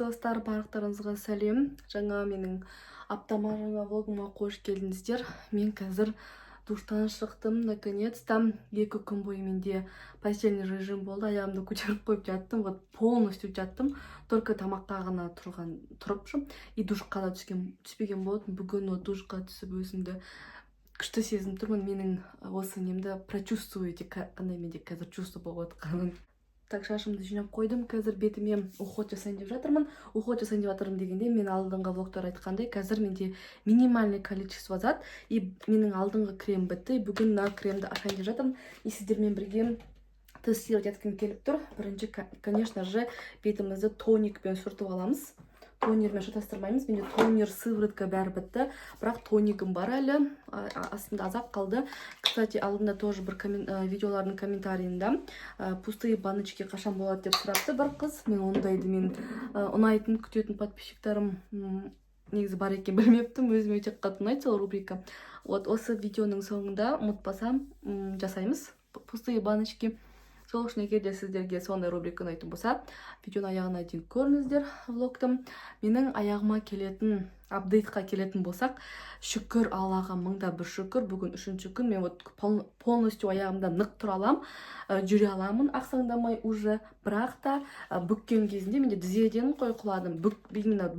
достар, барлықтарыңызға сәлем. Жаңа менің аптама, жаңа влогыма қош келдіңіздер. Мен қазір душтан шықтым, наконец-то. 2 күн бойы менде постельный режим болды. Аяғымды көтеріп қойып жаттым, вот полностью жаттым. Только тамаққа ғана тұрыпшым. И душқа да түспеген болатын. Бүгін душқа түсіп өзімді күшті сезініп тұрмын. Менің осы немді прочувствуете, қандай менде қазір чувство болып отқанын. Так, шашымды жинап қойдым. Қазір бетіме уход жасайын деп жатырмын. Уход жасайын деп жатырмын дегенде, мен алдыңғы влогтар айтқандай, қазір менде минимальный количество зат. И менің алдыңғы крем бітті. Бүгін мына кремді ашайын деп жатырмын. И сіздермен бірге тестировать еткім келіп тұр. Бірінші, конечно же, бетімізді тоникпен сүртіп аламыз. Тонермен шатастырмаймыз. Менде тонер, сыворотка бәрі бітті. Бірақ тоникім бар әлі. Астында азап қалды. Кстати, алдында тоже бір видеолардың комментарийында пустые баночки қашан болады деп сұрапты бір қыз. Мен ондайды ұнайтын, күтетін подписчиктарым негізі бар екен білмептім. Өзіме өте қатты ұнайды сол рубрика. Вот осы видеоның соңында ұмытпасам жасаймыз пустые баночки. Сол үшін егерде сіздерге сондай рубрика ұнайтын болса, видеоны аяғына дейін көріңіздер влогтым. Менің аяғыма келетін, апдейтқа келетін болсақ, шүкір Аллаға, мыңда бір шүкір. Бүгін 3-ші күн, мен полностью аяғымда нық тұра алам, жүре аламын, ақсаңдамай уже. Бірақ та бүккен кезінде менде тізеден қой құладым. Именно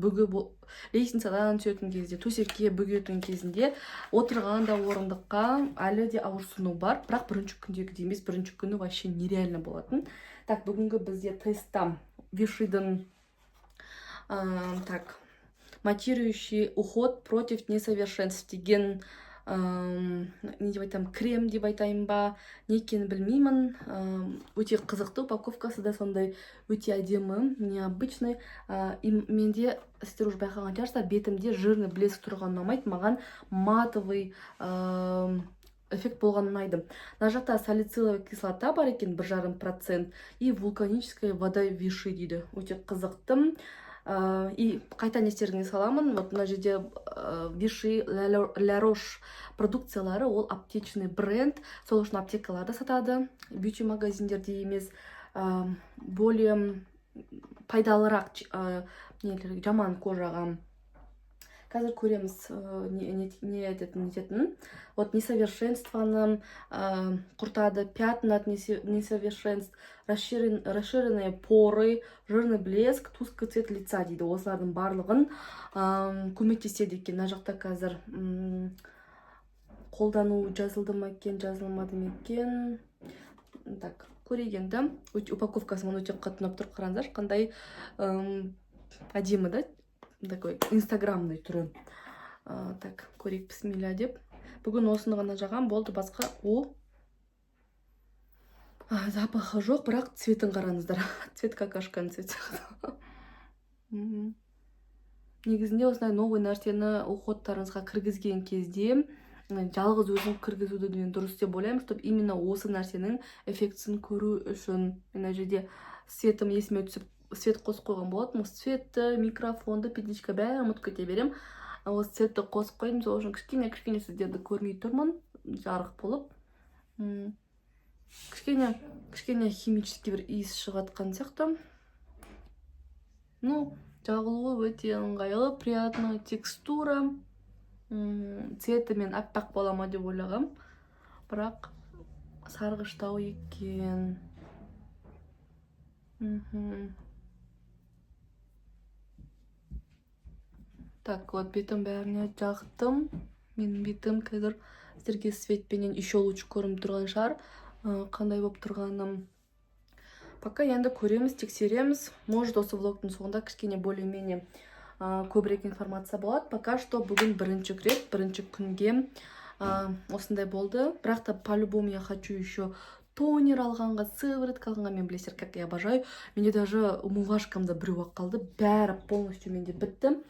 лестницадан түсетін кезде, төсекке бүгетін кезінде отырғанда орындыққа әлі де ауырсыну бар. Бірақ бірінші күндегі емес, бірінші күні вообще нереально болатын. Так, бүгінгі бізде тестта Вишидің матирующий уход против несовершенств деген не деп айтам, крем деп айтайын ба, не екенін білмеймін. Өте қызықты, упаковкасы да сондай өте әдемі, необычный. Менде сіздер уже байқаған шығарсыздар, бетімде жирный блеск тұрған ұнамайды, маған матовый эффект болған ұнайды. Мына жақта салициловая кислота бар екен 1,5% и вулканическая вода Виши дейді. Өте қызықтым. И қайта естеріңізге саламын, вот мына жерде Виши, Ля Рош продукциялары, ол аптечный бренд, сол үшін аптекаларда сатады, бьюти магазиндерде емес. Более пайдалырақ жаман кожаға. Қазір көреміз не ететін. Вот несовершенствоны құртады, пятна от несовершенств, расширенные поры, жирный блеск, тусклый цвет лица дейді. Осылардың барлығын көмектеседі екен. Мына жақта қазір қолдану жазылды ма екен, жазылмады ма екен. Так, көрегенді. Упаковкасы мұны өте қатты ұнап тұр, қараңыздар, қандай әдемі, да? Такой инстаграмный түрі. Так, көрейік, бісмилля деп. Бүгін осыны ғана жағам, болды, басқа запахы жоқ, бірақ цветін қараңыздар. Цвет какашканың цвет. Негізінде осындай новый нәрсені уходтарыңызға кіргізген кезде жалғыз өзін кіргізуді мен дұрыс деп ойлаймын, чтобы именно осы нәрсенің эффектісін көру үшін. Мына жерде светім есіме түсіп, свет қосып қойған болатын. Осы светті, микрофонды, петличка бәрі ұмытып кете берем. Осы светті қосып қойдым, сол үшін кішкене сіздерді көрмей тұрмын, жарық болып. Кішкене химический бір иіс шығатқан сияқты. Ну, жағылуы өте ыңғайлы, приятная текстура. Цветі мен аппақ бола ма деп ойлағам, бірақ сарғыштау екен. Так, вот бетім бәріне жақтым. Менің бетім қазір сіздерге светпенен еще лучше көрініп тұрған шығар. Қандай болып тұрғаным. Пока енді көреміз, тексереміз. Может, осы влогтың соңында кішкене более-менее көбірек информация болады. Пока что бүгін бірінші күнге осындай болды. Бірақ та по-любому я хочу еще тонер алғанға, сыворотка алғанға, мен білесіздер, как я обожаю. Менде даже умывашкамда біреу-ақ қалды. Бәрі полностью менде бітті.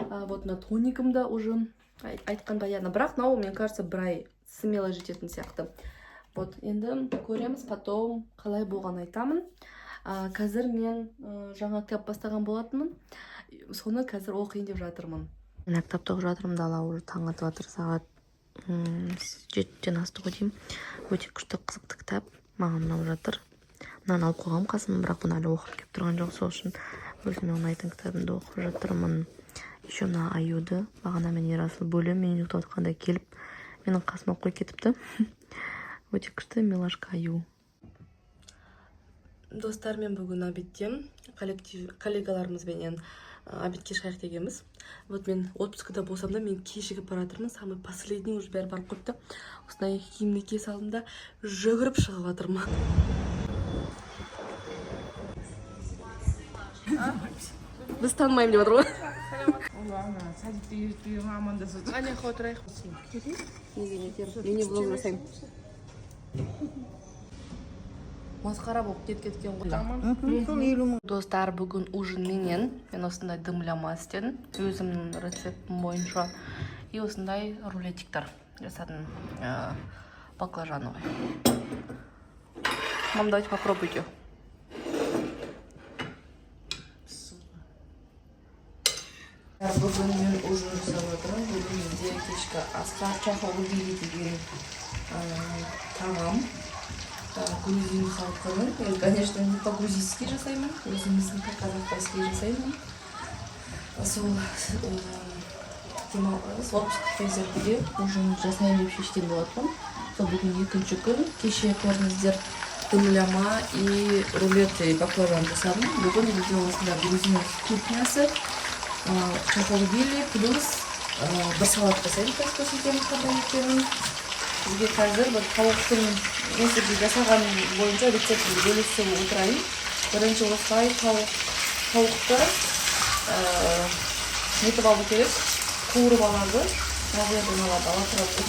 Вот на тоникімді уже айтқанда яғна. Бірақ нау, мен кажется, бір ай смело жететін сияқты. Вот, енді көреміз, потом қалай болған айтамын. Қазір мен жаңа кітап бастаған болатынмын. Соны қазір оқиын деп жатырмын. Мен кітапты оқып жатырмын, дала уже таң атып жатыр, сағат 7-ден асты ғой деймін. Өте күшті қызықты кітап маған ұнап жатыр. Мынаны алып қойғам қасыма, бірақ бұны әлі оқып келіп тұрған жоқ, сол үшін өзіме ұнайтын кітабымды оқып жатырмын. Еще мына Аюды бағана мен Ерасыл бөлем мен ұйықтап жатқанда келіп менің қасыма қойып кетіпті. Өте күшті милашка Аю. Достар, мен бүгін обедте коллегаларымызбенен обедке шығайық дегенбіз. Вот мен отпускада болсам да мен кешігіп бара жатырмын. Самый последний уже бәрі барып қойыпты. Осындай киімді кие салдым да жүгіріп шығып жатырмын. Біз танымаймын деп жатыр ғой. Аня, отырайық. Мен блог жасаймын. Масқара болып кеткен ғой. Достар, бүгін ужин менен мен осындай дымляма істедім. Өзімнің рецептім бойынша. И осындай рулетиктер жасадым. Баклажановый. Мам, давайте попробуйте. Бүгін мен ужин жасап отырмын. Бүгін бізде кешкі асқа чахогубили деген тағам. Грузин халқының. Мен, конечно, не по-грузински жасаймын. Өзіміздің казахстанский жасаймын. Сол отпуск кездерде ужин жасаймын деп шешкен болатынмын. Сол бүгін екінші күн. Кеше көрдіңіздер дымляма и рулет и баклажан жасадым. Бүгін бізде осында грузин кухнясы. Чахогубили плюс бір салат жасаймын. Көрсетемін қандай екенін. Бізге қазір бір тауықтың рецепті жасаған бойынша рецептті бөлісіп отырайын. Бірінші осылай тауықты нетіп алу керек, қуырып алады. Мағыядан алады, ала тұрады.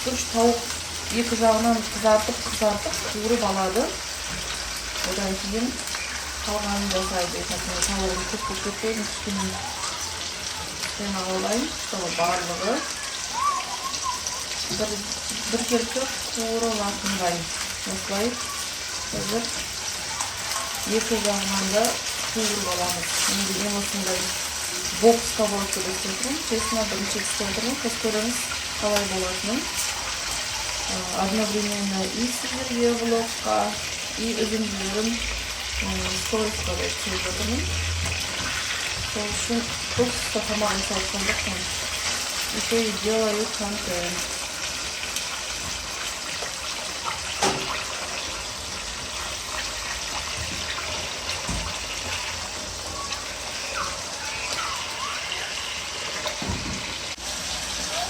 Дұрыс тауық екі жағынан қызартып қуырып алады. Одан кейін қалғанын жасайды. Тауығын көп кетпейді, кішкене сен алайын. Сол барлығы бір келкі қуырып атындай. Осылай қазір екі жағынан да қуырып аламыз. Енді мен осындай боксқа болып көрсетіп отырмын. Честно, бірінші істеп отырмын. Көз көріңіз қалай болатынын. Одновременно и сіздерге влогқа, и үзінділерін сторисқа да түсіріп отырмын. Сол үшін просто тамағын салқындықтан еще и делаю контент.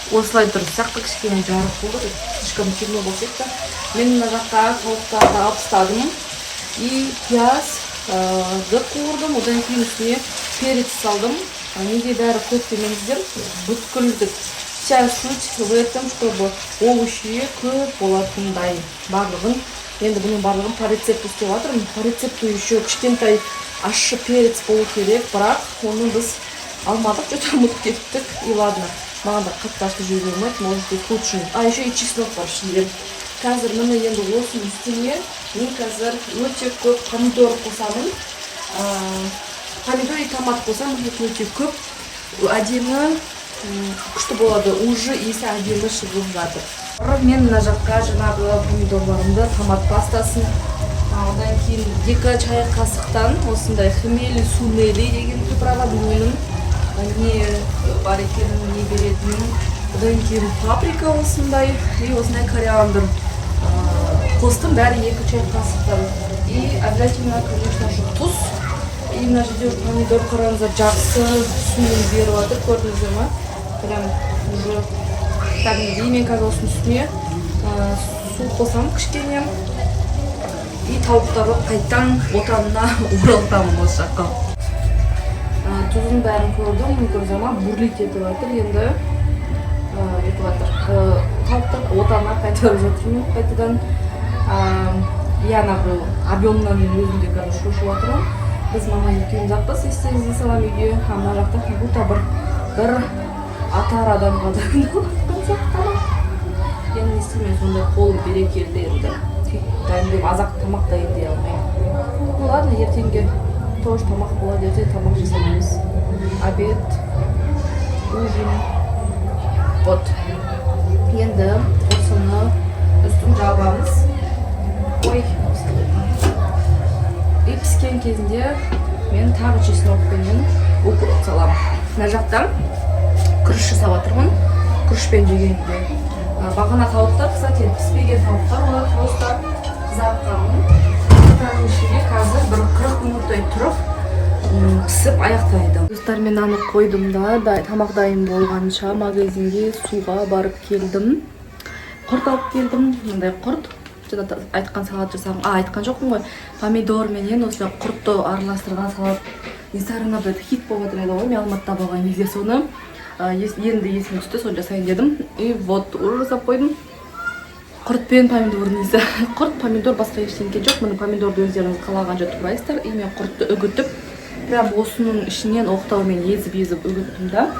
Осылай тұрып сақта кішкене жарық болды. Слишком темно болып кетті. Мен мына жаққа тауықтарды алып тастадым. И пиязды қуырдым. Одан кейін үстіне перец салдым. Неге бәрі көп демеңіздер. Бүткілдік. Сейчас суть в этом, чтобы овощи көп болатындай барлығын. Енді бұның барлығын по рецепту істеп жатырмын. По рецепту еще кішкентай ащы перец болу керек, бірақ оны біз алмадық, что-то ұмытып кеттік. И ладно. Маған да қатты ашты жеуге болмайды, может быть лучше. Еще и чеснок бар ішінде. Қазір міне енді осының үстіне мен қазір өте көп помидор қосамын. Помидор и томат қосамын, өте көп. Әдемі күшті болады, уже иісі әдемі шығып жатыр. Мен мына жаққа жаңағы помидорларымды, томат пастасын, одан кейін 2 чай қасықтан осындай хмели сунели деген приправа білмеймін. Не бар екенін, не беретінін. Одан кейін паприка осындай, и осындай кориандр қостым, бәрі 2 чай қасықтан. И обязательно, конечно же, тұз. И мына жерде помидор қараңыздар жақсы суын беріп жатыр, көрдіңіздер ма? Прям уже кәдімгідей. Мен қазір осының үстіне су қосам кішкене. И тауықтарды қайтадан отанына оралтамын осы жаққа. Тұзын бәрін көрдім, көрдім, бурлит етіп жатыр, енді етіп жатыр. Тауықтар отанына қайтарып жатырмын, қайтадан. Яна бұл объемнан өзімде қазір шошып жатырмын. Біз мама екеуміз ақпыз, естеріңізге салам үйге. Мына жақта как будто бір атар адамға енді не істеймін, сондай қолым берекелді енді. Дайындап азақ тамақ дайындай алмаймын. Ладно, ертеңге тоже тамақ болады, ертең тамақ жасаймыз. Обед, ужин. Вот. Енді осыны үстін жабамыз. Ой, и піскен кезінде мен тағы чеснокпенен укроп салам. Мына жақта күріш жасап жатырмын. Күрішпен жегенде. Бағана тауықтар, кстати, піспеген тауықтар, олар просто қызартқанмын. Қызартқанның ішінде қазір бір 40 минуттай тұрып пісіп аяқтайды. Достар, мен аны қойдым да, тамақ дайын болғанша магазинге суға барып келдім. Құрт алып келдім. Мындай құрт. Жаңа айтқан салат жасағым. Айтқан жоқпын ғой. Помидор менен осындай құртты араластырған салат. Инстаграмда хит болып жатыр еді ғой. Мен Алматыда болған кезде соны енді есіме түсті, соны жасайын дедім. И вот уже жасап қойдым. Құрт пен помидор несі. Құрт, помидор басқа ештеңе жоқ. Міне помидорды өздеріңіз қалағанша турайсыздар. И мен құртты үгітіп, прям осының ішінен оқтаумен езіп үгіттім да.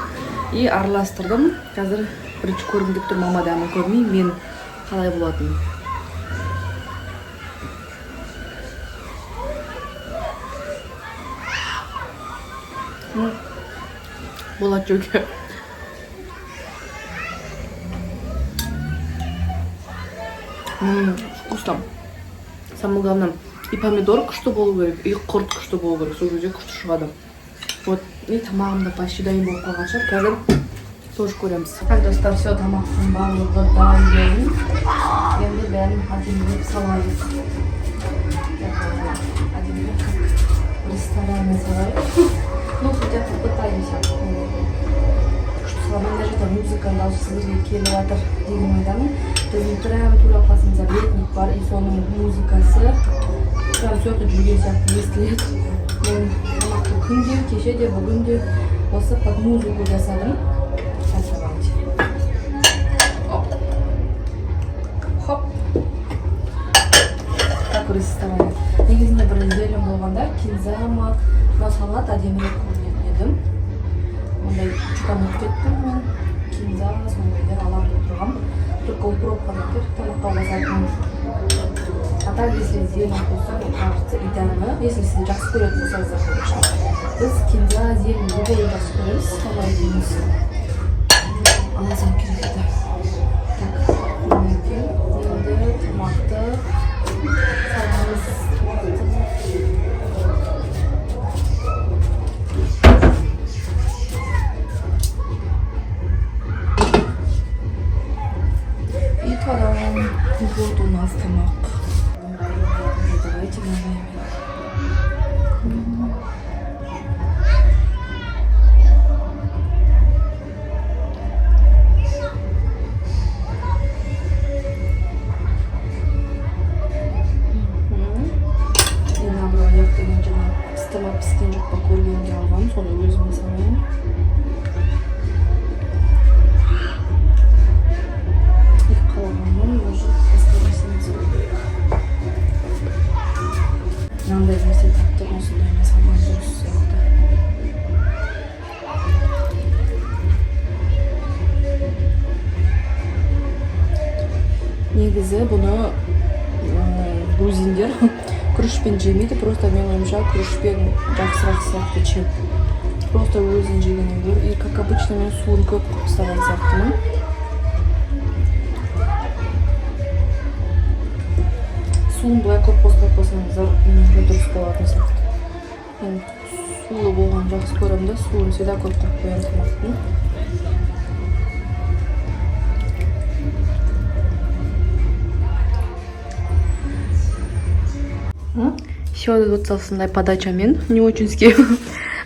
И араластырдым. Қазір бірінші көргім келіп тұр, мама да көрмей, мен қалай болатын. Болады жөге. Вкусно. Самое главное, и помидор күшті болу керек, и құрт күшті болу керек, сол жерде күшті шығады. Вот, и тамағымда почти дайын болып қалған шығар, қазір тоже көреміз. Так, достар, все, тамақтың барлығы дайын. Енді бәрін әдемілеп салайық. Әдемілеп как в ресторане салайық. Ну, хотя бы пытаемся. Күшті саламын, мына жерде музыка дауысы сіздерге келіп жатыр деген ойдамын. Біздің тура қасымызда летник бар, и соның музыкасы прям все жақта жүрген сияқты естіледі. Мен тамақты күнде, кеше де, бүгін де осы под музыку жасадым. Хоп. Так, ресторан. Негізінде бір идеям болғанда кинзама, салат әдемірек көрінетін едім. Ондай жұтанып кеттім мен. Кинза, сондайлар алам деп тұрғам. Только упропканы кетіп тамаққа басатын. А так, если зелень қойсам, мне кажется, идеально. Если сізді жақсы көретін болсаңыздар, конечно. Біз кинза, зелень, любой жақсы көреміз. Солай дейміз. Аласам керек еді. Так, мінекей. Енді тамақты саламыз. И та-дам! Вот у нас тамақ. Давайте наверное. Тамақ піскен жоқ па көргенде алғам, соны өзіме салайын. Қалғаннан уже басқарасымен салайын. Мынандай нәрсе таптым, осындай емес алған дұрыс сияқты. Негізі бұны грузиндер күрішпен жемейді, просто мен ойымша күрішпен жақсырақ сияқты ішеді. Просто өзін жегеннен гөрі. И как обычно мен суын көп қылып сияқтымын. Суын былай көп қосаңыздар, дұрыс болатын сияқты. Мен сулы болған жақсы көремін да, суын всегда көп қылып қоямын тамақтың. Еще вот осындай подачамен, не очень скеп.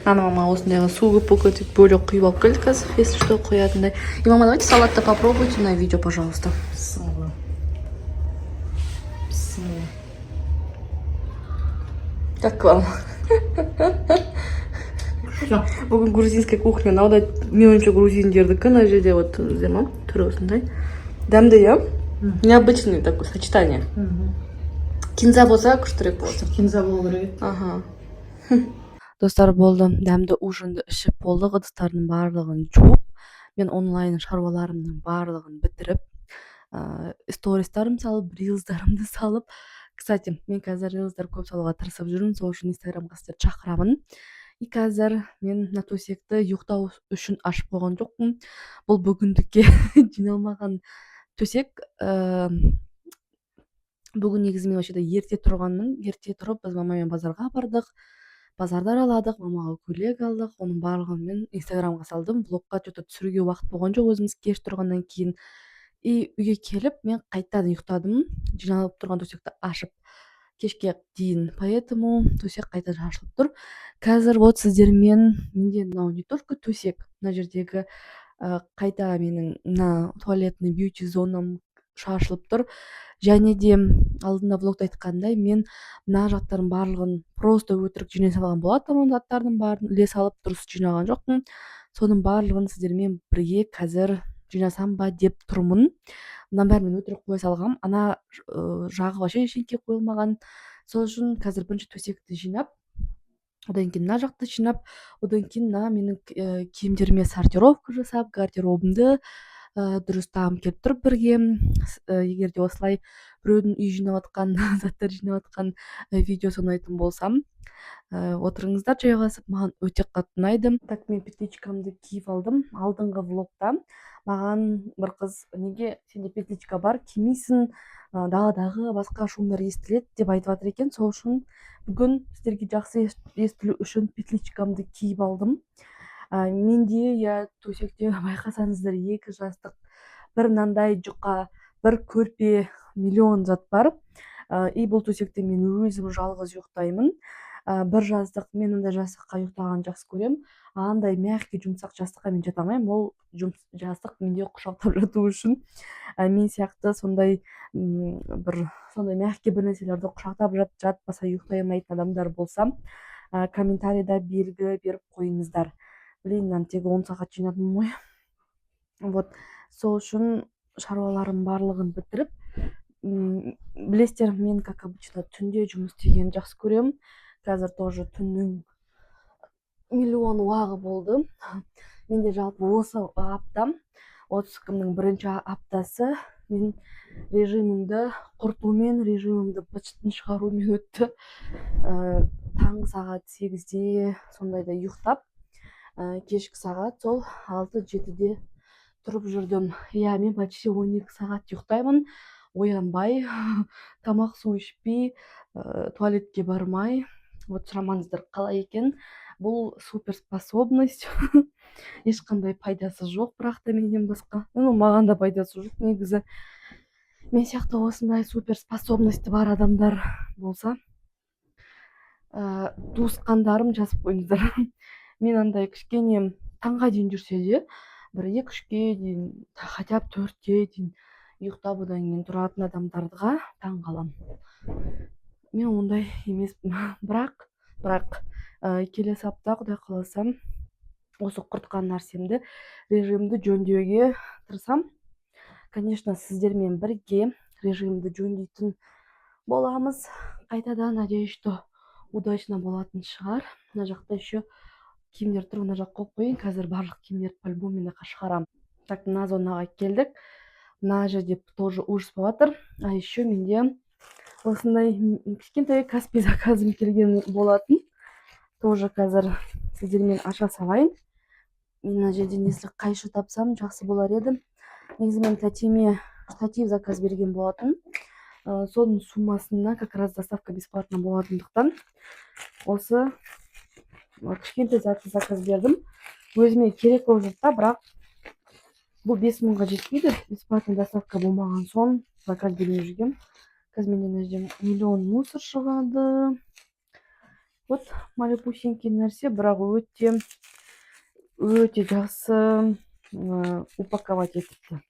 Ана мама осындайға су көп бөлек құйып алып келді қазір, если что құятындай. И мама, давайте салатты попробуйте на видео, пожалуйста. Как вам? Бүгін грузинская кухня, надо меніңше грузиндердікі, мына жерде вот зема түрі осындай. Дәмді, я? Необычный такое сочетание. Кинза болса күштірек болса. Кинза болу керек. Ага. Достар, болды. Дәмді ужинді ішіп болды. Ыдыстардың барлығын жуып, мен онлайн шаруаларымның барлығын бітіріп, стористарым салып, рилсдарымды салып. Кстати, мен қазір рилсдар көп салуға тырысып жүрмін, сол үшін инстаграмға сіздерді шақырамын. И қазір мен на төсекті ұйықтау үшін ашып қойған жоқпын. Бұл бүгіндікке жиналмаған төсек. Бүгін негізі мен вообще ерте тұрғанмын. Ерте тұрып, біз мамамен базарға бардық. базарды араладык, мамага көйлек алдык. Онун баардыгын мен инстаграмга салдым. Влогго чө түшүрүүгө убакыт болгон жок өзүбүз кеш тургандан кийин. Үйгө келип мен кайтадан уктадым. Жиналып турган төсөктү ашып кечке чейин, поэтому төсөк кайта шашылыптыр. Қазір вот сиздермен менде мынау не только төсек, мына жердеги кайта менин мына туалетный бьюти зонам шашылыптыр. Және де алдында влогто айткандай, мен мына жактардын баардыгын просто өтірік жинай салган болатмын, заттардын баарын иле салып дурус жинаган жокмун. Сонун баардыгын сиздер менен бирге қазір жинасамба деп турмун. Мындан баарын мен өтірік кое салгам. Ана жагы вообще эчтеке коюлмаган. Сол үчүн қазір биринчи төсекти жинап, одан кийин мына жакты жинап, одан кийин мына менин кийимдериме сортировка жасап, гардеробумду дурус тагым келип туруп бирге. Эгерде осулай бирөөнүн үй жинап аткан, заттар жинап аткан видеосун ойнайтын болсам, отуруңуздар жайгасып, мага өтө катуу унайды. Так, мен петличкамды кийип алдым. Алдыңкы влогто маган бир кыз "Неге сенде петличка бар, киймейсиң? Даладагы башка шумдар эстелет" деп айтып атыр экен. Сол үчүн бүгүн сиздерге жакшы эстелүү үчүн петличкамды кийип алдым. Менде төсөктө байкасаңыздар эки жастык, бир мындай жука, бир көрпе, миллион зат бар. Бул төсөктө мен өзүм жалгыз уктаймын. Бир жастык, мен мындай жастыкка уктаганды жакшы көрөм. Андай мягкий, жумшак жастыкка мен жата алмайм. Ол жастык менде кучактап жатуу үчүн. Мен сыяктуу сондай бир сондай мягкий бир нерселерди кучактап жатпаса уктай алмайтын адамдар болсо, комментарийде белги берип коюңуздар. Блин, антиги 10 саат жыйнадым ой. Вот, сол үчүн шаруаларымдын баардыгын бүтүрүп, билесиздер, мен как обычно түндө жумуш істегенди жакшы көрөм. Қазір тоже түннүн миллион убагы болду. Менде жалпы осы апта, отпускымдын биринчи аптасы мен режимимди куртуу менен, режимимди бычтын чыгаруу менен өттү. Таңгы саат 8де сондайда уктап, кечки саат сол 6-7де туруп жүрдүм. Мен почти 12 саат уктаймын, оянбай, тамак суу ичпей, туалетке бармай. Вот сурамаңыздар калай экен. Бул суперспособность. Эч кандай пайдасы жок, бирок да менден башка. Мага да пайдасы жок негизи. Мен сыяктуу осундай суперспособности бар адамдар болсо, туускандарым жазып коюңуздар. Мен андай кичкене таңга чейин жүрсө бир 2-3 чейин, хотя бы 4 чейин уктап, одан кийин туратын адамдарга таң калам. Мен ондай эмесмин. Бирок келесі апта Кудай кааласа осы курткан нерсемди, режимди жөндөөгө тырысам. Конечно, сиздер менен бирге режимди жөндөйтүн боламыз. Кайтадан, надеюсь, что удачно болатын чыгар. Мына жакта еще кийимдер туруп, мына жакка коюп коеюн. Қазір барлык кийимдерди по-любому мен чыгарам. Так, мына зонага келдик. Мына жерде тоже ужас болуп атыр. Еще менде осындай кичкентай Каспий заказым келген болатын. Тоже қазір сиздер менен аша салайын. Мен мына жерден если кайшы тапсам жакшы болар эди. Негизи мен татиме штатив заказ берген болатын. Сонун суммасына как раз доставка бесплатно болатындыктан осы кичкентай затты заказ бердим. Өзүмө керек болуп жатса, бирок бул 5 мыңга жетпейди. Бесплатный доставка болмаган соң заказ берип жүргөм. Қазір менде мына жерде миллион мусор чыгады. Вот малюпусенький нерсе, бирок өтө жакшы упаковать этипти.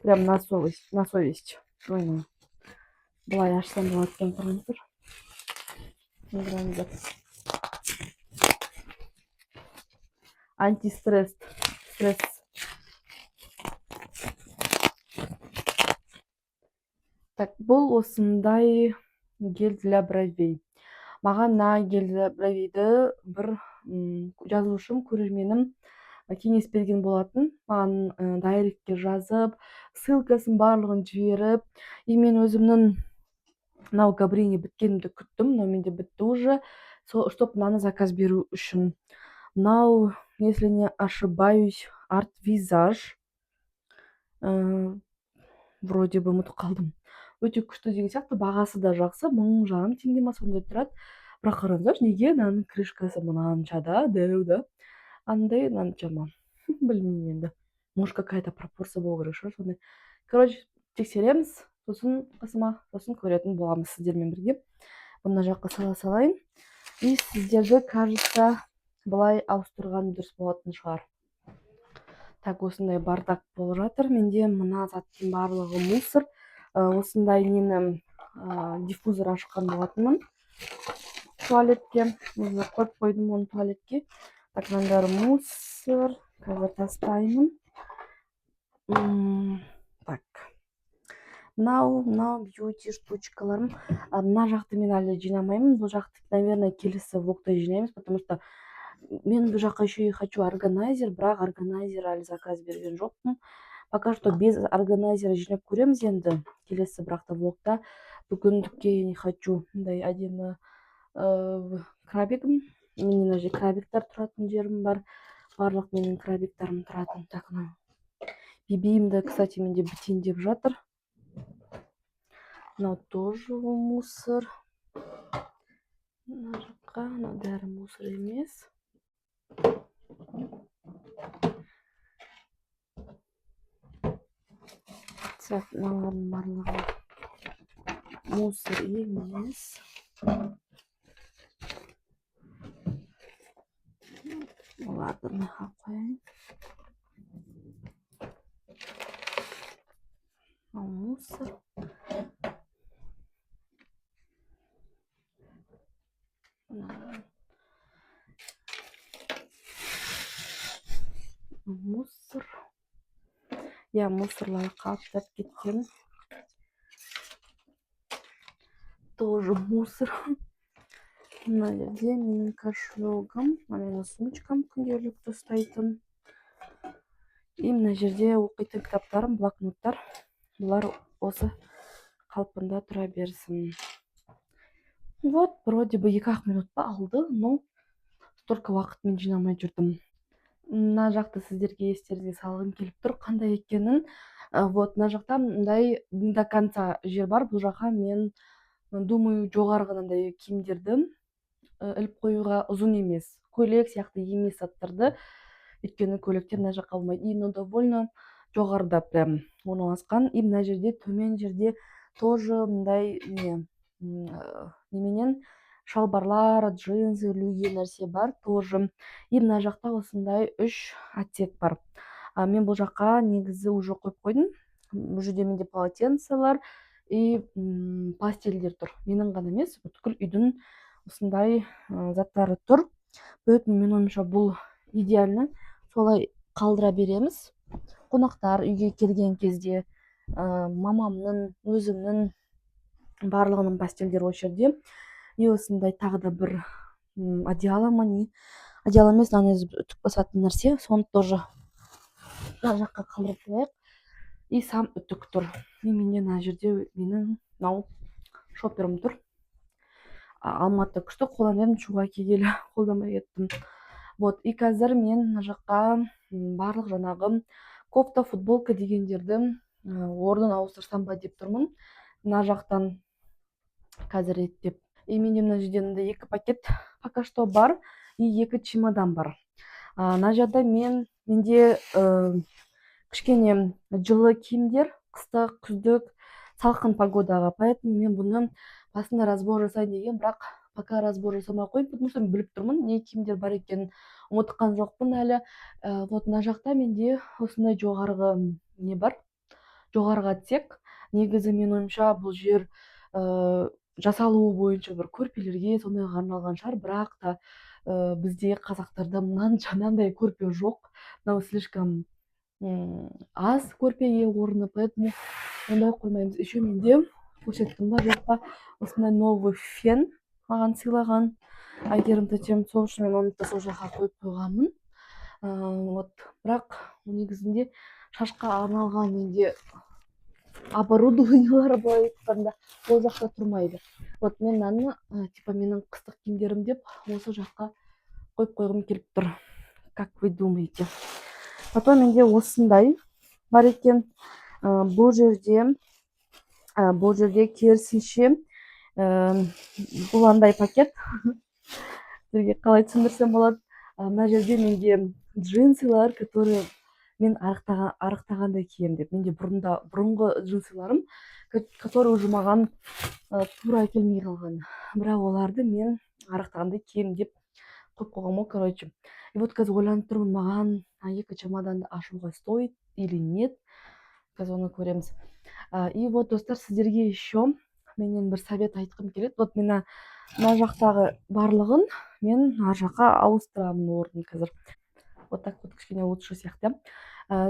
Прям на совесть. Былай ачсам болот экен, турыңуздар. Антистресс. Так, бул осындай гель для бровей. Мага мына гель для бровейди бир жазуучум, көрөрменим кеңес берген болатын. Маган дайректке жазып, ссылкасын баардыгын жиберип, мен өзүмдүн мынау Габрини биткенимди күттүм, но менде битти уже. Чтоб мынаны заказ берүү үчүн. Мынау, если не ошибаюсь, Art Visage. Вроде бы унутуп калдым. Өтө күчтүү деген сыяктуу, багасы да жакшы, 1500 теңге ма сондай турат. Бірақ қараңдаршы, неге мынаның крышкасы мынанша да дәу да, андай мынанша ма? Білмеймін енді. Может, какая-то пропорция болу керек шығар сондай. Короче, тексереміз, сосын қысыма, сосын көретін боламыз сіздермен бірге. Мына жаққа сала салайын. И сіздерді, кажется, былай ауыстырған дұрыс болатын шығар. Так, осындай бардак болып жатыр. Менде мына заттың барлығы мусор. Осындай нені диффузор ашқан болатынмын туалетке. Қойып қойдым оны туалетке. Так, мынандары мусор. Қазір тастаймын. Так. Мынау бьюти штучкаларым. Мына жақты мен әлі жинамаймын. Бұл жақты, наверное, келесі влогта жинаймыз, потому что мен бұл жаққа еще и хочу органайзер, бірақ органайзер әлі заказ берген жоқпын. Пока что без органайзера жинап көреміз енді келесі бірақта влогта. Бүгіндікке не хочу. Мындай әдемі крабигім. Мен мына жерде крабиктар тұратын жерім бар. Барлық менің крабиктарым тұратын. Так, бибиімді, кстати, менде бітейін деп жатыр. Мынау тоже мусор. Мына жаққа, мынау бәрі мусор емес. Так, мыналардың барлығы мусор емес. Оларды мынаға қояйын. Мынау мусор. Мусор. Я мусорлар қаптап кеткен. Тоже мусор. Мына жерде менің кошелегім, менің сумочкам күнделікті ұстайтын. И мына жерде оқитын кітаптарым, блокноттар. Бұлар осы қалпында тұра берсін. Вот, вроде бы 2-ақ минут па алды, но столько уақыт мен жинамай жүрдім. Мына жақты сіздерге естеріңізге салғым келіп тұр, қандай екенін. Вот, мына жақта мындай до конца жер бар. Бұл жаққа мен думаю, жоғарғынандай киімдерді іліп қоюға ұзын емес, көйлек сияқты емес заттарды, өйткені көйлектер мына жаққа болмайды. И довольно жоғарыда прям орналасқан. И мына жерде, төмен жерде тоже мындай неменен шалбарлар, джинсы, люги нәрсе бар тоже. И мына жақта осындай 3 отсек бар. Мен бұл жаққа негізі уже қойып қойдым. Бұл жерде менде полотенцелар и пастельдер тұр. Менің ғана емес, бүткіл үйдің осындай заттары тұр. Поэтому мен ойымша бұл идеально. Солай қалдыра береміз. Қонақтар үйге келген кезде мамамның, өзімнің барлығының пастельдері осы жерде. И осындай тағы да бір одеяло ма не? Одеяло емес, үтік басатын нәрсе. Соны тоже мына жаққа қалдырып қояйық. И сам үтік тұр. И менде мына жерде менің мынау шоперім тұр. Алматы күшті қолданып шуға келгелі қолданбай кеттім. Вот, и қазір мен мына жаққа барлық жаңағы кофта, футболка дегендерді орнын ауыстырсам ба деп тұрмын. Мына жақтан қазір реттеп. И менде мына жерде 2 пакет пока что бар и 2 чемодан бар. Мына жерде менде кішкене жылы киімдер, қыстық, күздік, салқын погодаға. Поэтому мен бұны басында разбор жасайын деген, бірақ пока разбор жасамай қойып, потому что біліп тұрмын, не киімдер бар екенін ұмытқан жоқпын әлі. Вот мына жақта менде осындай жоғарғы не бар, жоғарғы отсек. Негізі мен ойымша бұл жер жасалуы бойынша бір көрпелерге сондайға арналған шығар, бірақ та бізде қазақтарда мынандай көрпе жоқ. Мынау слишком аз көрпеге орны, поэтому ондай қоймаймыз. Еще менде көрсеттім ба жоқ па, осындай новый фен маған сыйлаған Әйгерім тәтем, сол үшін мен оны сол жаққа қойып қойғанмын. Вот, бірақ негізінде шашқа арналған менде оборудованиялар былай айтқанда ол жақта тұрмайды. Вот мен мынаны типа менің қыстық киімдерім деп осы жаққа қойып қойғым келіп тұр. Как вы думаете? Потом менде осындай бар екен. Бұл жерде керісінше Бұл андай пакет. Сіздерге қалай түсіндірсем болады. Мына жерде менде джинсылар, которые мен арықтағанда киемін деп. Менде бұрынғы джинсыларым, которые уже маған тура келмей қалған. Бірақ оларды мен арықтағанда киемін деп қойып қойғанмын ғой, короче. И вот қазір ойланып тұрмын, маған екі чемоданды ашуға стоит или нет. Қазір оны көреміз. И вот достар, сіздерге еще менен бір совет айтқым келеді. Вот мына жақтағы барлығын мен ар жаққа ауыстырамын орнын қазір. Вот так вот кішкене лучше сияқты.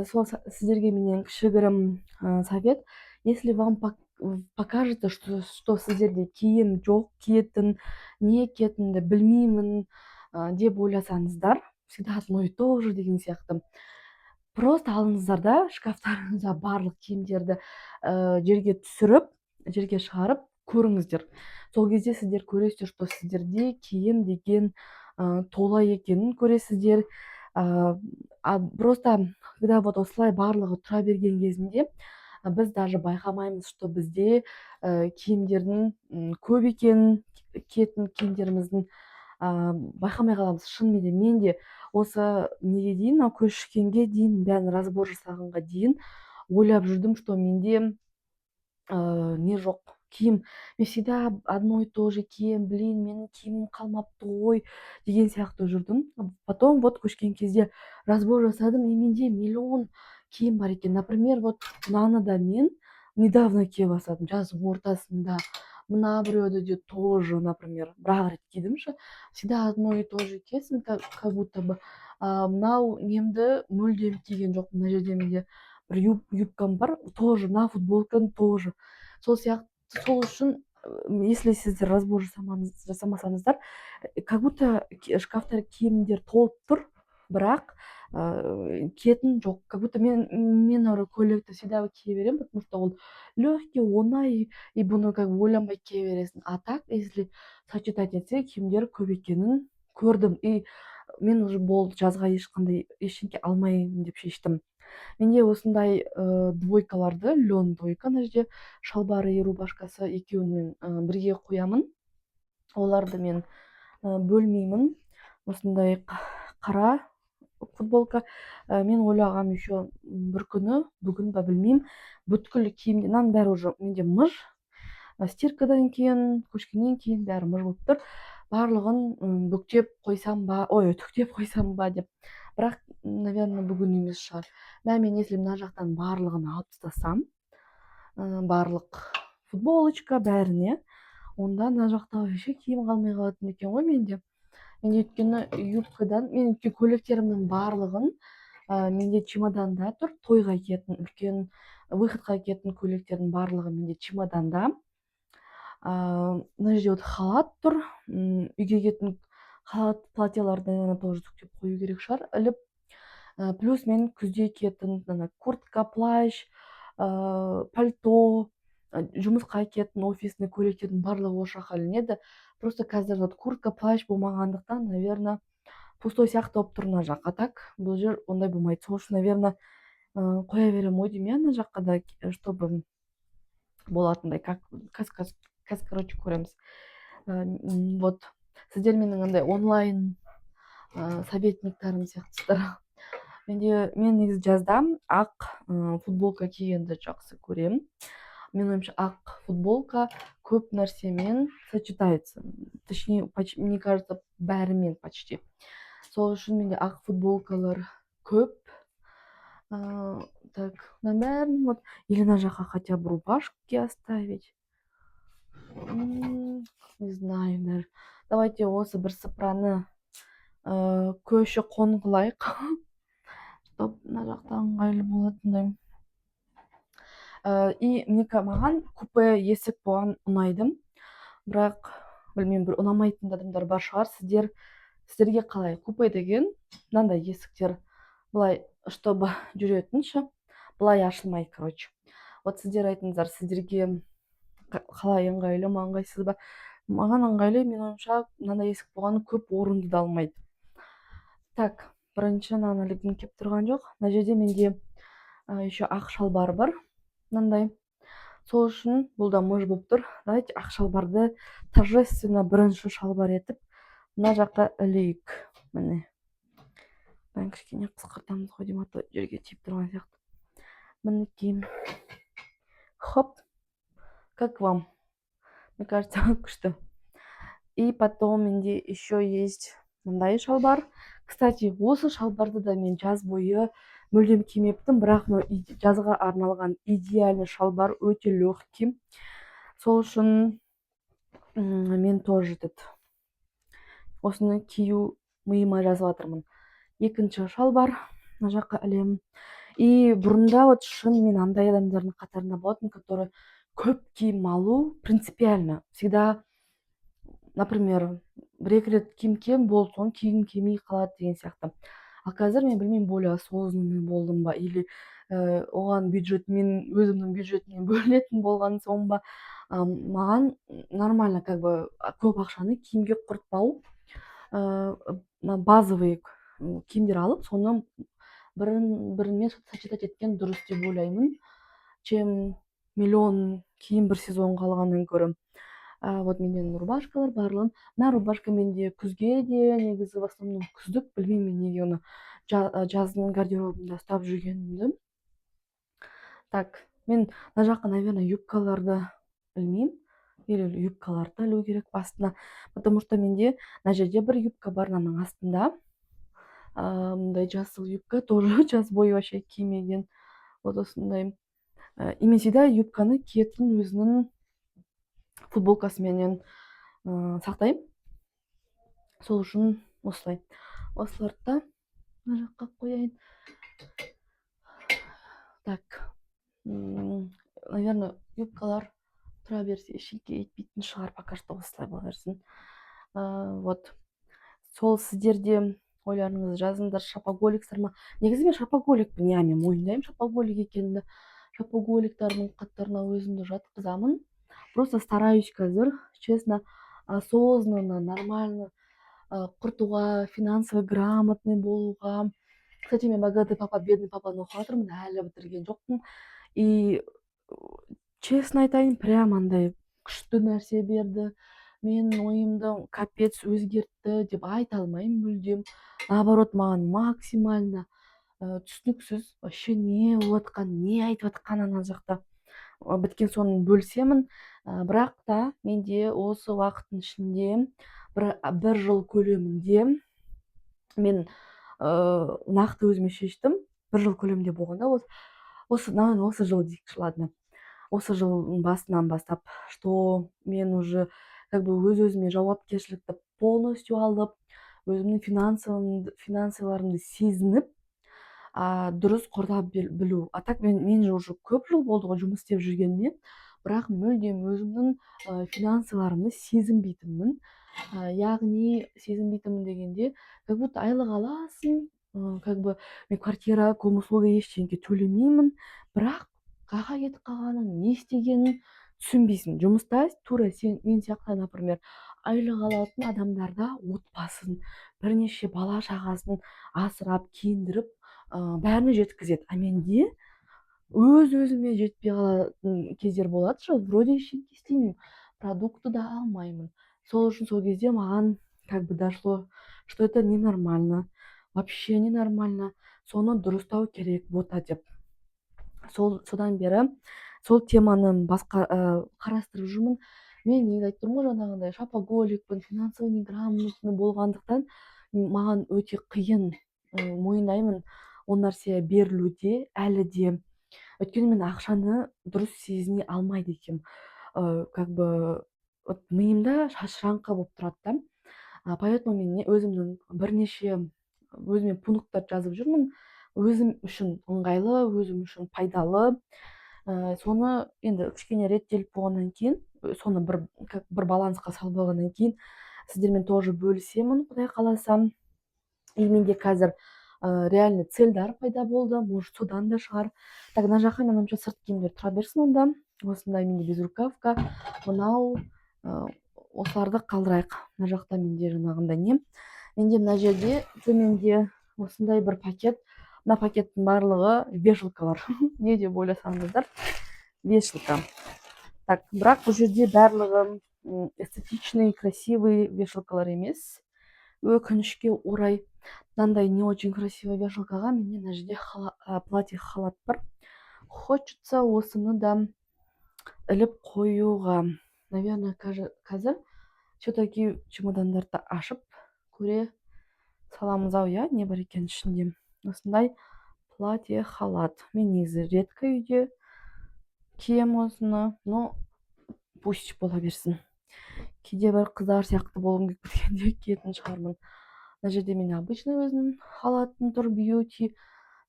Сол сіздерге менен кішігірім совет. Если вам покажется, что сіздерде киім жоқ, киетін, не киетінімді білмеймін деп ойласаңыздар, всегда одно и то же деген сияқты. Просто алыңыздар да шкафтарыңызда барлық киімдерді жерге түсіріп, жерге шығарып көріңіздер. Сол кезде сіздер көресіздер, что сіздерде киім деген тола екенін көресіздер. Просто когда вот осылай барлығы тұра берген кезінде біз даже байқамаймыз, что бізде киімдердің көп екенін, киетін киімдеріміздің байқамай қаламыз. Шынымен мен де осы неге дейін, көшкенге дейін, бәрін разбор жасағанға дейін ойлап жүрдім, что менде не жоқ, киім. Мен всегда одно и то же кием, блин, менің киімім қалмапты ғой деген сияқты жүрдім. Потом вот көшкен кезде разбор жасадым, и менде миллион киім бар екен. Например, вот мынаны да мен недавно кие бастадым, жаздың ортасында. Мына біреуді де тоже, например, бір-ақ рет кидімші. Всегда одно и то же киесің, как будто бы. Мынау немді мүлдем киген жоқ. Мына жерде менде бір юбкам бар, тоже, мына футболканы тоже. Сол үшін, если сіздер разбор жасамасаңыздар, как будто шкафтар киімдер толып тұр, бірақ киетін жоқ. Как будто мен ары көйлекті всегда кие беремін, потому что ол легкий, оңай, и бұны как бы ойланбай кие бересің. А так, если сочетать етсе, киімдер көп екенін көрдім. И мен уже болды, жазға ешқандай ештеңке алмаймын деп шештім. Менде осындай двойкаларды, лен двойка, ана жерде шалбары и рубашкасы екеуін бірге қоямын. Оларды мен бөлмеймін. Осындай қара футболка. Мен ойлағам еще бір күні, бүгін ба білмеймін, бүткіл киімде, мынаның бәрі уже менде мыж, стиркадан кейін, көшкеннен кейін бәрі мыж болып тұр. Барлығын бүктеп қойсам ба, түктеп қойсам ба деп. Бірақ, наверное, бүгін емес шығар. Мен если мына жақтан барлығын алып тастасам, барлық футболочка бәріне, онда мына жақта вообще киім қалмай қалатын екен ғой менде. Менде өйткені юбкадан, мен көйлектерімнің барлығын менде чемоданда тұр. Тойға киетін, үлкен выходқа киетін көйлектердің барлығы менде чемоданда. Мына жерде вот халат тұр. Үйге киетін халат, платьяларды тоже түктеп қою керек шығар, іліп. Плюс мен күзде киетін куртка, плащ, пальто, жұмысқа киетін офисный көйлектердің барлығы осы жаққа ілінеді. Просто қазір вот куртка, плащ болмағандықтан, наверное, пустой сияқты болып тұр мына жаққа. Так, бұл жер ондай болмайды. Сол үшін, наверное, қоя беремін ой деймін, мына жаққа да, чтобы болатындай. Қазір, короче, көреміз. Вот, сіздер менің андай онлайн советниктарым сияқтысыздар. Мен негізі жазда ақ футболка кигенді жақсы көремін. Мен ойымша ақ футболка көп нәрсемен сочетается. Точнее, мне кажется, бәрімен почти. Сол үшін менде ақ футболкалар көп. Так, мына бәрін вот, или мына жаққа хотя бы рубашки оставить. Не знаю, даже. Давайте осы бір сыпыраны көші қон қылайық. Чтоб мына жақта ыңғайлы болатындай. И маған купе есік болған ұнайды. Бірақ, білмеймін, бір ұнамайтын адамдар бар шығар. Сіздерге қалай? Купе деген мынандай есіктер былай, чтобы жүретінші, былай ашылмайды, короче. Вот сіздер айтыңыздар, сіздерге қалай ыңғайлы, ыңғайсыз ба? Маған ыңғайлы, мен ойымша, мынандай есік болған көп орынды да алмайды. Так, бірінші мынаны ілгім кеп тұрған жоқ. Мына жерде менде еще ақ шалбар бар. Мынандай. Сол үшін бұл да мыж болып тұр. Давайте ақ шалбарды торжественно бірінші шалбар етіп мына жаққа ілейік. Міне. Мен кішкене қысқартамыз ғой деймін, а то жерге тиіп тұрған сияқты. Мінекей. Хоп. Как вам? Мне кажется, күшті. И потом менде еще есть мындай шалбар. Кстати, осы шалбарды да мен жаз бойы мүлдем кимеппін, бірақ жазға арналған идеальный шалбар, өте легкий. Сол үшін мен тоже осыны кию миыма жазып жатырмын. Екінші шалбар, мына жаққа ілемін. И бұрында вот шын мен андай адамдардың қатарында болатын, которые көп киім алу принципиально. Всегда, например, бір-екі рет киім болды, соны кимей қалады деген сияқты. Ал қазір мен білмеймін, более осознанный болдым ба, или оған бюджетмен, өзімнің бюджетімнен бөлінетін болған соң ба, маған нормально, как бы көп ақшаны киімге құртпау, базовый киімдер алып, соны бірімен сочетать еткен дұрыс деп ойлаймын, чем миллион киім бір сезонға алғаннан гөрі. Вот менен рубашкалар барлығын. Мына рубашка менде күзге де, негізі в основном күздік, білмеймін мен неге оны жаздың гардеробымда ұстап жүргенімді. Так, мен мына жаққа, наверное, юбкаларды білмеймін, или юбкаларды ілу керек астына, потому что менде мына жерде бір юбка бар, мынаның астында. Мындай жасыл юбка, тоже жаз бойы вообще кимеген. Вот осындай. И мен всегда юбканы киетін өзінің футболкасыменен сақтаймын. Сол үшін осылай. Осыларды да мына жаққа қояйын. Так, наверное, юбкалар тұра берсе ештеңе етпейтін шығар, пока что осылай бола берсін. Вот. Сол сіздерде ойларыңыз жазыңдар, шопоголиксар ма? Негізі мен шопоголикпін, я мен мойындаймын шопоголик екенімді. Шопоголиктардың қатарына өзімді жатқызамын. Просто стараюсь қазір, честно, осознанно, нормально құртуға, финансово грамотный болуға. Кстати, мен богатый папа, бедный папаны оқып жатырмын, әлі бітірген жоқпын. И честно айтайын, прям андай күшті нәрсе берді. Мен ойымды капец өзгертті деп айта алмаймын мүлдем. Наоборот, маған максимально түсініксіз, вообще не болып жатқан, не айтып жатқан ана жақта біткен соны бөлсемін. Бірақ та менде осы уақыттың ішінде бір жыл көлемінде мен нақты өзіме шештім. Бір жыл көлемінде болғанда осы жыл дейікші, ладно. Осы жылдың басынан бастап, что мен уже как бы өз-өзіме жауапкершілікті полностью алып, өзімнің финансыларымды сезініп, дұрыс қордап білу. А так мен уже көп жыл болды ғой жұмыс істеп жүргеніме, бірақ мүлдем өзімнің финансыларымды сезінбейтінмін. Яғни сезінбейтінмін дегенде, как будто айлық аласың, как бы мен квартира, коммусловия ештеңе төлемеймін, бірақ қаға кетіп қалғанын, не істегенін түсінбейсің. Жұмыста тура мен сияқты, например, айлық алатын адамдарда отбасын, бірнеше бала шағасын асырап, киіндіріп, бәріне жеткізеді. А менде өз-өзіме жетпей қалатын кездер болады, что вроде ештеңе істемеймін, продукты да алмаймын. Сол үшін сол кезде маған как бы дошло, что это ненормально, вообще ненормально, соны дұрыстау керек бота деп. Содан бері сол теманы қарастырып жүрмін. Мен негізі айтып тұрмын ғой, жаңағындай шопоголикпін, финансово неграмотный болғандықтан маған өте қиын, мойындаймын, ол нәрсе берілуде әлі де. Өйткені мен ақшаны дұрыс сезіне алмайды екенмін. Как бы миымда шашыраңқы болып тұрады да. Поэтому мен өзімнің бірнеше өзіме пункттар жазып жүрмін. Өзім үшін ыңғайлы, өзім үшін пайдалы. Соны енді кішкене реттеліп болғаннан кейін, соны бір балансқа салып болғаннан кейін сіздермен тоже бөлісемін, құдай қаласа. И менде қазір реально цельдар пайда болды, может содан да шығар. Так, мына жаққа меніңше сырт киімдер тұра берсін онда. Осындай менде безрукавка, мынау, осыларды қалдырайық. Мына жақта менде жаңағындай не. Менде мына жерде төменде осындай бір пакет. Мына пакеттің барлығы вешалкалар. Не деп ойласаңыздар. вешалка. Так, бірақ бұл жерде барлығы эстетичный, красивый вешалкалар емес. Өкінішке орай мынандай не очень красивый вешалкаға менде мына жерде платье халат бар. Хочется осыны да іліп қоюға. Наверное, қазір все-таки чемодандарды ашып көре саламыз ау, иә, не бар екен ішінде. Осындай платье халат. Мен негізі редко үйде киемін осыны, но пусть бола берсін. Кейде бір қыздар сияқты болғым келіп кеткенде киетін шығармын. Мына жерде мен обычный өзімнің халатым тұр, бьюти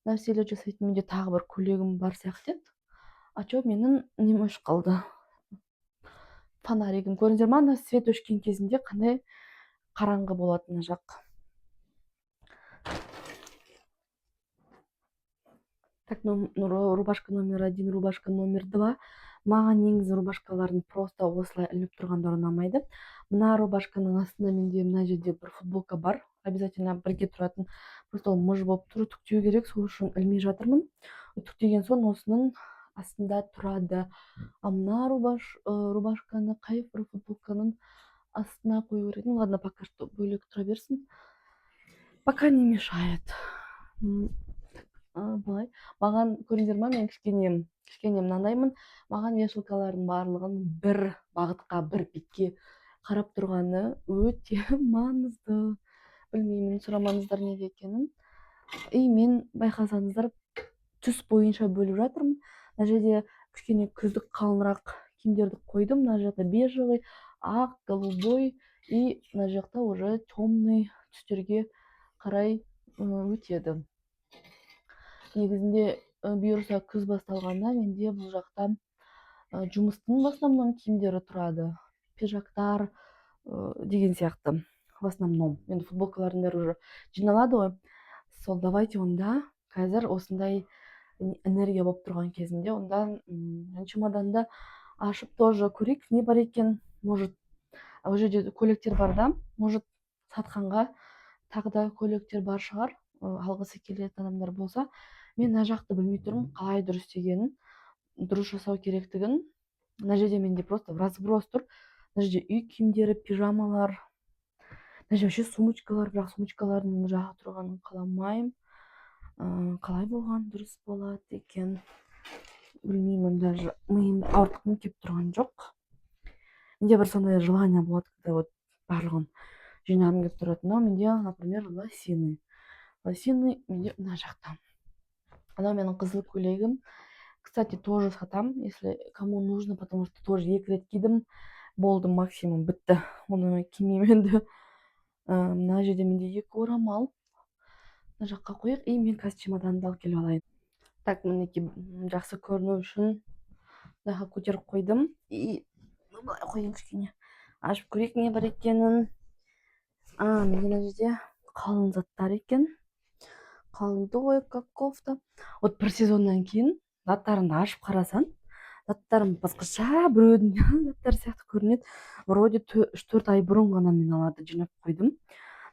нәрселер жасайтын. Менде тағы бір көйлегім бар сияқты еді. А чё, менің нем өшіп қалды? Фонаригім. Көрдіңіздер ма, ана свет өшкен кезінде қандай қараңғы болады мына жақ. Так, рубашка номер 1, рубашка номер 2. Маған негізі рубашкалардың просто осылай ілініп тұрғандары ұнамайды. Мына рубашканың астында менде мына жерде бір футболка бар. Обязательно бірге тұратын. Просто ол мыж болып тұр, үтіктеу керек, сол үшін ілмей жатырмын. Үтіктеген соң осының астында тұрады. А мына рубашканы қай бір футболканың астына қою керек. Ну ладно, пока что бөлек тұра берсін. Пока не мешает. Былай. Маған көрдіңіздер ма, мен кішкене мынандаймын. Маған вешалкалардың барлығын бір бағытқа, бір бетке қарап тұрғаны өте маңызды. Білмеймін, сұрамаңыздар неге екенін. Мен байқасаңыздар түс бойынша бөліп жатырмын. Мына жерде кішкене күздік қалыңырақ киімдерді қойдым. Мына жақта бежевый, ақ, голубой и мына жақта уже темный түстерге қарай өтеді. Негізінде бұйырса күз басталғанда менде бұл жақта жұмыстың в основном киімдері тұрады. Пижактар деген сияқты. В основном. Енді футболкалардың бәрі уже жиналады ғой. Сол, давайте онда қазір осындай энергия болып тұрған кезінде онда чемоданды ашып тоже көрейік, не бар екен. Может, ол жерде көйлектер бар да, может сатқанға тағы да көйлектер бар шығар. Алғысы келетін адамдар болса. Мен мына жақты білмей тұрмын, қалай дұрыс істегенін, дұрыс жасау керектігін. Мына жерде менде просто разброс тұр. Мына жерде үй киімдері, пижамалар. Мына жерде вообще сумочкалар, бірақ сумочкалардың жағы тұрғанын қаламаймын. Қалай болған дұрыс болады екен. Білмеймін, даже миым ауыртқым келіп тұрған жоқ. Менде бір сондай желание болады, когда вот барлығын жинағым келіп тұрады. Но менде, например, лосины. Лосины менде мына жақта. Она менің қызыл көйлегім. Кстати, тоже сатам, если кому нужно, потому что тоже 2 рет кидім. Болды, максимум бітті. Оны кимеймін енді. Мына жерде менде 2 орамал. Мына жаққа қойық, и мен қазір чемоданды алып келіп алайын. Так, мінекей жақсы көріну үшін мынаға көтеріп қойдым. И былай қойайын кішкене. Ашып көрейік не бар екенін. Менде мына жерде қалың заттар екен. Қалыңды как кофта. Вот бір сезоннан кейін заттарымды ашып қарасаң, заттарым басқаша біреудің заттары сияқты көрінеді. Вроде 3-4 ай бұрын ғана мен алады жинап қойдым.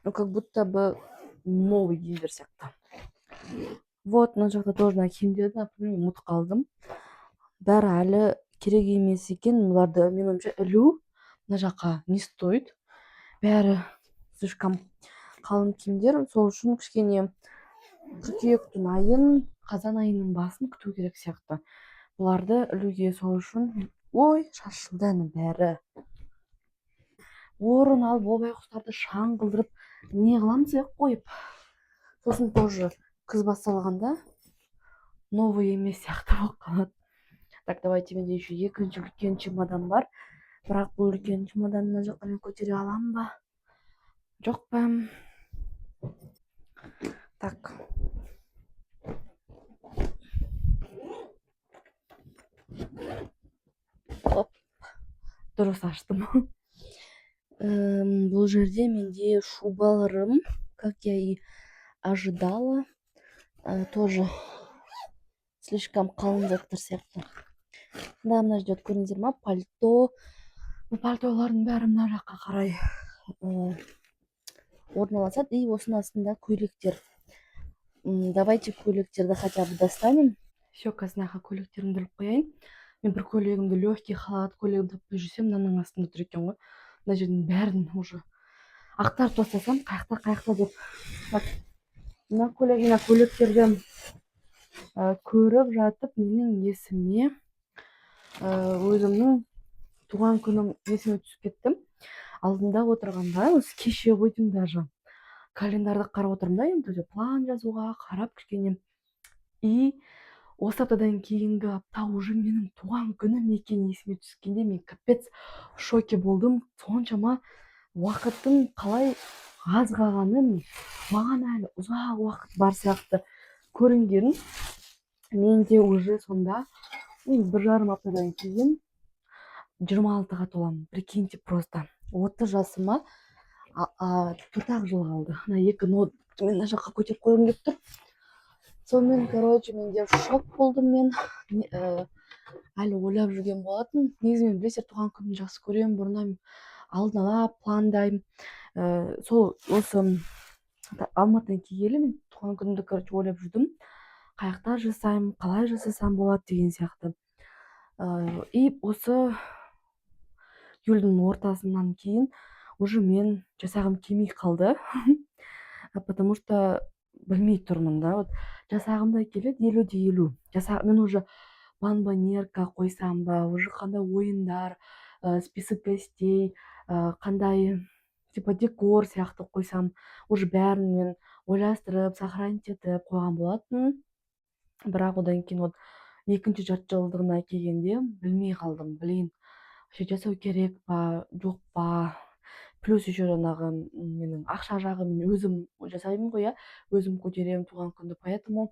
Но как будто бы новый киімдер сияқты. Вот, мына жақта тоже киімдерді, например, ұмытып қалдым. Бәрі әлі керек емес екен. Оларды мен ойымша ілу мына жаққа не стоит. Бәрі слишком қалың киімдер. Сол үшін кішкене қыркүйектің айын, қазан айының басын күту керек сияқты. Бұларды ілуге сол үшін. Ой, шашылды әні бәрі. Орын алып, обай құстарды шаң қылдырып, не қыламыз қойып. Сосын тоже күз басталғанда новый емес сияқты болып қалады. Так, давайте, менде еще екінші үлкен чемодан бар. Бірақ бұл үлкен чемоданны жаққа мен көтере алам ба? Жоқ па? Так. Оп. Дұрыс аштым. Бұл жерде менде шубаларым, как я и ожидала, тоже слишком қалың заттар сияқты. Да, мына жерде көрдіңіздер ма, пальто. Бұл пальтолардың бәрі мына жаққа қарай орналасады. И осының астында көйлектер. Давайте көйлектерді хотя бы достанем. Все, қазынаға көйлектерімді іліп қояйын. мен бір көйлегімді легкий халат көйлегімді таппай жүрсем мынаның астында тұр екен ғой. Мына жердің бәрін уже ақтарып тастасам қаяқта деп. Мына көйлектерді көріп жатып менің есіме өзімнің туған күнім есіме түсіп кетті. Алдында отырғанда осы кеше қойдым даже календарды қарап отырмын да, енді план жазуға қарап кішкене. И осы аптадан кейінгі апта уже менің туған күнім екені есіме түскенде мен капец шоке болдым. Соншама уақыттың қалай аз қалғанын маған әлі ұзақ уақыт бар сияқты көрінгенін. Мен де уже сонда 1,5 аптадан кейін 26-ға толамын. Прикиньте, просто 30 жасыма 4-ақ жыл қалды. Мына 2 ноутбукты мен мына жаққа көтеріп қойғым келіп тұр. Сонымен, короче, менде шок болдым мен. Әлі ойлап жүрген болатын. Негізі мен білесіздер, туған күнімді жақсы көремін. Бұрыннан алдын ала пландаймын. Осы Алматыдан келгелі мен туған күнімді, короче, ойлап жүрдім. Қаяқта жасаймын, қалай жасасам болады деген сияқты. И осы июльдің ортасынан кейін уже мен жасағым келмей қалды. Потому что білмей тұрмын да, вот жасағым да келеді 50-50. Мен уже бомбонерка қойсам ба, уже қандай ойындар, список гостей, қандай типа декор сияқты қойсам, уже бәрін мен ойластырып, сохранить етіп қойған болатын. Бірақ одан кейін вот екінші жартыжылдығына келгенде білмей қалдым. Блин, жасау керек па, жоқ па. Плюс еще жаңағы менің ақша жағы, мен өзім жасаймын ғой, өзім көтеремін туған күнді, поэтому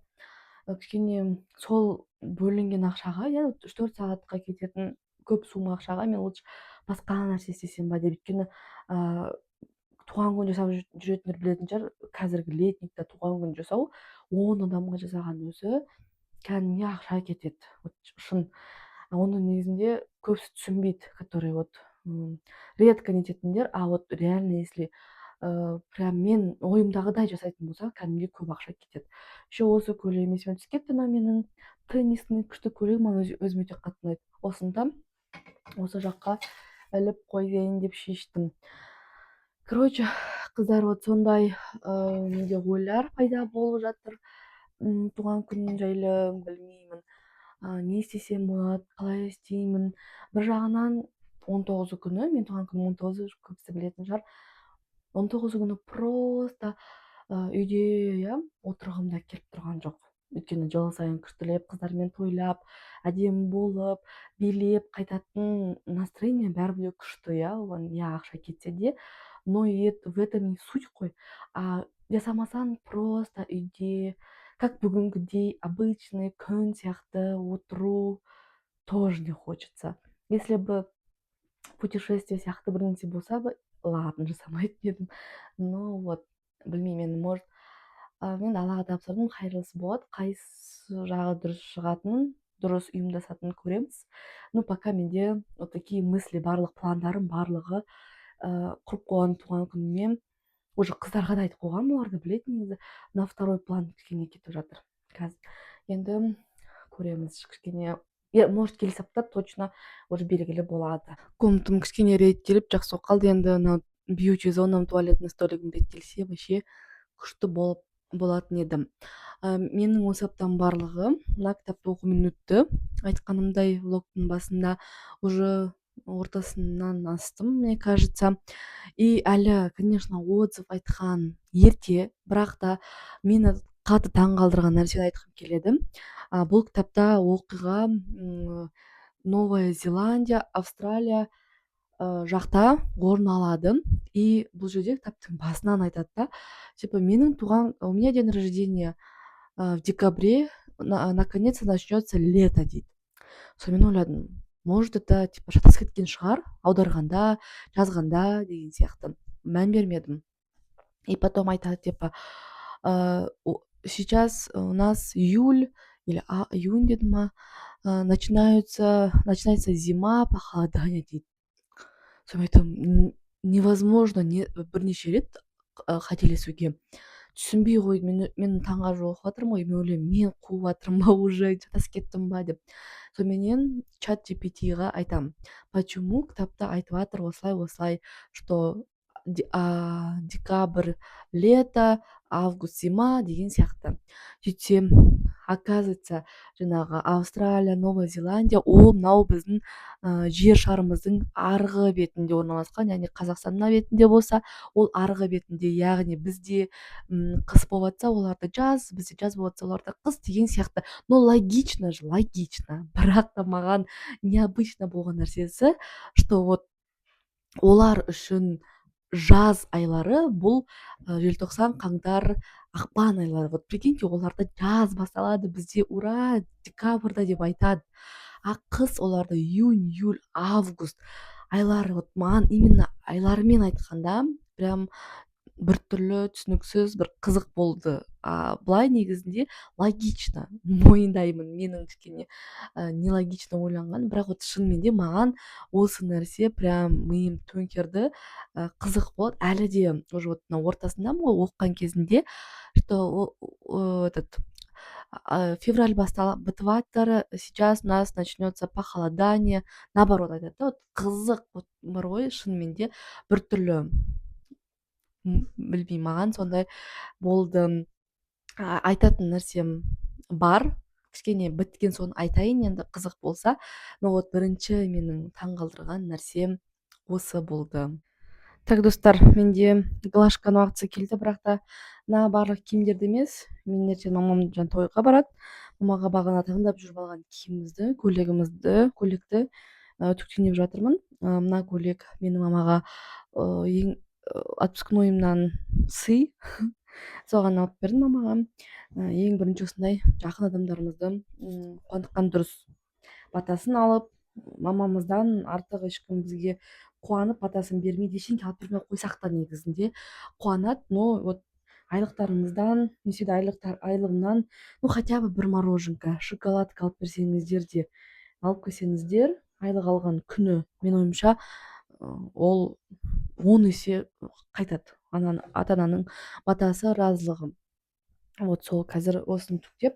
кішкене сол бөлінген ақшаға, 3-4 сағатқа кететін көп сумма ақшаға мен лучше басқа нәрсе істесем ба деп. Өйткені туған күн жасап жүретіндер білетін шығар, қазіргі летникте туған күн жасау 10 адамға жасаған өзі кәдімгі ақша кетеді. Шын. Оны негізінде көбісі түсінбейді, который вот редко нететіндер, вот реально если прям мен ойымдағыдай жасайтын болса, кәдімгі көп ақша кетеді. Еще осы көйлегім есіме түсіп кетті. Менің теннисный күшті көйлегім, маған өзіме өте қатты ұнайды. Осында осы жаққа іліп қояйын деп шештім. Короче, қыздар, вот сондай менде ойлар пайда болып жатыр. Туған күнім жайлы білмеймін. Не істесем болады, қалай істеймін. Бір жағынан 19 күні, мен туған күнім 19, көбісі білетін шығар. 19 күні просто үйде отырғым да келіп тұрған жоқ. Өйткені жыл сайын күштілеп, қыздармен тойлап, әдемі болып, билеп қайтатын настроение бәрібір күшті, оған ақша кетсе де, но в этом не суть қой. Жасамасаң просто үйде, как бүгінгідей обычный күн сияқты отыру тоже не хочется. Если бы путешествие сияқты бір нәрсе болса бы, ладно, жасамайтын едім. Но вот, білмеймін, может, мен Аллаға тапсырдым, қайырлысы болады, қайсы жағы дұрыс шығатынын, дұрыс ұйымдасатынын көреміз. Пока менде вот такие мысли, барлық пландарым барлығы құрып қойған туған күніме. Уже қыздарға да айтып қойған, олар да біледі негізі. На второй план кішкене кетіп жатыр қазір. Енді көреміз кішкене. Может, келесі апта точно уже белгілі болады. Комнатам кішкене реттеліп жақсы қалды. Енді бьюти зонам, туалетный столигім реттелсе, вообще күшті болатын едім. Менің осы аптам барлығы мына кітапты оқумен өтті. Айтқанымдай, влогтың басында уже ортасынан астым, мне кажется. И әлі, конечно, отзыв айтқан ерте, бірақ та мені қатты таң қалдырған нәрсені айтқым келеді. Бұл кітапта оқиға Новая Зеландия, Австралия жақта орын алады. И бұл жерде кітаптың басынан айтады да, типа, у меня день рождения в декабре, наконец-то начнется лето дейді. Сонымен ойладым, может, это типа шатасып кеткен шығар, аударғанда, жазғанда деген сияқты. Мән бермедім. И потом айтады, типа, сейчас у нас июль или июнь деді ма, начинается зима, похолодание дейді. Сонымен айтамын, невозможно бірнеше рет қателесуге. түсінбей қойды. Мен таңғажып оқып жатырмын ғой, мен ойлаймын мен қуып жатырмын ба уже, адасып кеттім ба деп. Соменен чат GPT-ға айтамын, почему кітапта айтып жатыр осылай осылай, что декабрь лето, август зима деген сияқты. Сөйтсем, оказывается, жаңағы Австралия, Новая Зеландия ол мынау біздің жер шарымыздың арғы бетінде орналасқан, яғни Қазақстанның бетінде болса ол арғы бетінде, яғни бізде қыс болып жатса оларда жаз, бізде жаз болып жатса оларда қыс деген сияқты. Ну логично же, логично. Бірақ та маған необычно болған нәрсесі, что вот олар үшін жаз айлары бұл желтоқсан, қаңтар, ақпан айлары. Вот прикиньте, оларда жаз басталады, бізде ура, декабрьда деп айтады. А қыс оларда июнь, июль, август айлары. Вот маған именно айларымен айтқанда прям біртүрлі түсініксіз, бір қызық болды. Былай негізінде логично, мойындаймын, менің кішкене нелогично ойланған, бірақ вот шынымен де маған осы нәрсе прям миым төңкерді, қызық болды. Әлі де уже вот мына ортасындамын ғой оқыған кезінде, что этот февраль бітіп жатыр, сейчас у нас начнется похолодание, наоборот айтады да. Вот қызық, вот бар ғой шынымен де біртүрлі, білмеймін, маған сондай болды. Айтатын нәрсем бар, кішкене біткен соң айтайын енді, қызық болса. Но вот бірінші менің таңғалдырған нәрсем осы болды. Так, достар, менде глажканың уақытысы келді, бірақ та мына барлық киімдерді емес, мен ертең мамам тойға барады. Мамаға бағана таңдап жүріп алған киімімізді, көйлекті түктеніп жатырмын. Мына көйлек менің мамаға ең отпускнойымнан сый. Соған алып бердім мамаға. Ең бірінші осындай жақын адамдарымызды қуантқан дұрыс. Батасын алып, мамамыздан артық ешкім бізге қуанып батасын бермейді, ештеңе алып бермей қойсақ та негізінде қуанады. Но вот айлықтарыңыздан, немесе айлығымнан, ну хотя бы бір мороженка, шоколадка алып берсеңіздер де, алып келсеңіздер, айлық алған күні, мен ойымша ол 10 есе қайтады ата ананың батасы, разылығы. Вот сол қазір осыны түктеп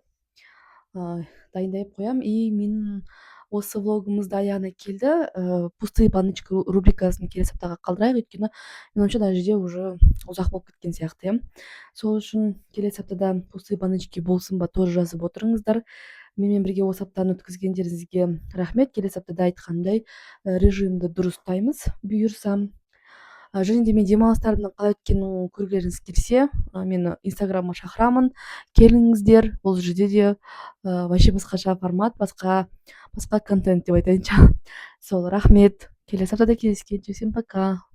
дайындап қоям. И менің осы влогымыз да аяғына келді. Пустые баночки рубрикасын келесі аптаға қалдырайық, өйткені мен ойымша мына жерде уже ұзақ болып кеткен сияқты. Сол үшін келесі аптада пустые баночки болсын ба, тоже жазып отырыңыздар. Менімен бірге осы аптаны өткізгендеріңізге рахмет. Келесі аптада айтқандай режимді дұрыстаймыз бұйырса. Және де мен демалыстарымның қалай өткенін көргілеріңіз келсе, мені инстаграмға шақырамын, келіңіздер. Бұл жерде де вообще басқаша формат, басқа контент деп айтайыншы. Сол, рахмет. Келесі аптада кездескенше, всем пока.